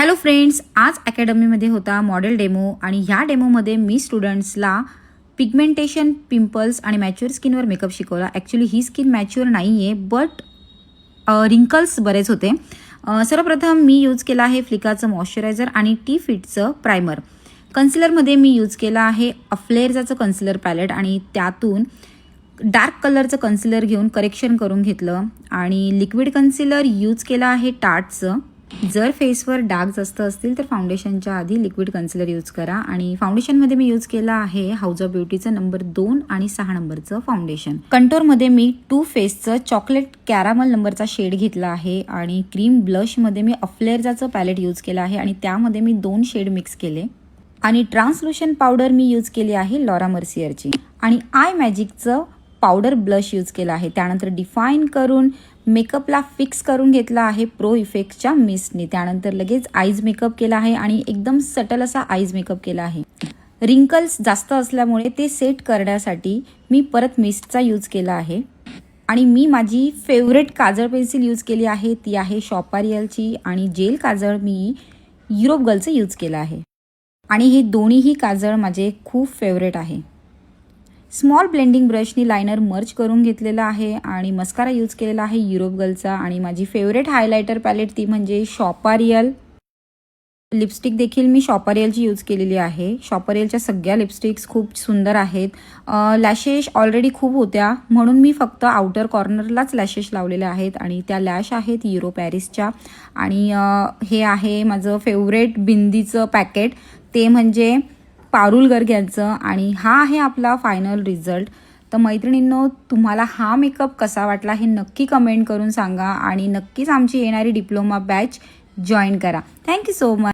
Hello friends, आज अकॅडमीमध्ये होता model demo आणि ह्या डेमोमध्ये मी स्टुडंट्सला पिगमेंटेशन, पिंपल्स आणि मॅच्युअर स्किनवर मेकअप शिकवला. ॲक्च्युली ही स्किन मॅच्युअर नाही आहे, बट रिंकल्स बरेच होते. सर्वप्रथम मी यूज केला आहे फ्लिकाचं मॉइश्चरायझर आणि टी फिटचं प्रायमर. कन्सिलरमध्ये मी यूज केला आहे अफ्लेअरचं कन्सिलर पॅलेट आणि त्यातून डार्क कलरचं कन्सिलर घेऊन करेक्शन करून घेतलं आणि लिक्विड कन्सिलर यूज केला आहे टार्टचं. जर फेसवर डार्क जास्त असतील तर फाउंडेशनच्या आधी लिक्विड कन्सिलर यूज करा. आणि फाउंडेशनमध्ये मी यूज केला आहे हाऊस ऑफ ब्युटीचं नंबर 2 आणि 6 नंबरचं foundation. कंटोरमध्ये me to फेसचं chocolate caramel नंबरचा शेड घेतला आहे आणि क्रीम ब्लशमध्ये मी अफ्लेअरचं पॅलेट यूज केला आहे आणि त्यामध्ये मी 2 शेड मिक्स केले. आणि ट्रान्सल्युशन पावडर मी यूज केली आहे लॉरा मर्सियरची आणि आय मॅजिकचं पावडर ब्लश यूज केला आहे. त्यानंतर डिफाईन करून मेकअपला फिक्स करून घेतला आहे प्रो इफेक्टच्या मिस्टनी. त्यानंतर लगेच आईज मेकअप केला आहे आणि एकदम सटल असा आईज मेकअप केला आहे. रिंकल्स जास्त असल्यामुळे ते सेट करण्यासाठी मी परत मिस्टचा यूज केला आहे. आणि मी माझी फेवरेट काजळ पेन्सिल यूज केली आहे, ती आहे शॉपारियलची. आणि जेल काजळ मी युरोप गर्लचं यूज केलं आहे आणि हे दोन्हीही काजळ माझे खूप फेवरेट आहे. स्मॉल ब्लेंडिंग ब्रशनी लायनर मर्ज करून घेतलेला आहे आणि मस्कारा यूज केलेला आहे युरोप गर्लचा. आणि माझी फेवरेट हायलायटर पॅलेट ती म्हणजे शॉपारियल. लिपस्टिक देखील मी शॉपारियलची यूज केलेली आहे. शॉपारियलच्या सगळ्या लिपस्टिक्स खूप सुंदर आहेत. लॅशेस ऑलरेडी खूप होत्या म्हणून मी फक्त आउटर कॉर्नरलाच लॅशेस लावलेल्या आहेत आणि त्या लॅश आहेत युरो पॅरिसच्या. आणि हे आहे माझं फेवरेट बिंदीचं पॅकेट, ते म्हणजे पारुल गर्ग यांचं. आणि हा आहे आपला फायनल रिझल्ट. तर मैत्रिणींनो, तुम्हाला हा मेकअप कसा वाटला हे नक्की कमेंट करून सांगा आणि नक्कीच आमची येणारी डिप्लोमा बॅच जॉईन करा. Thank you so much.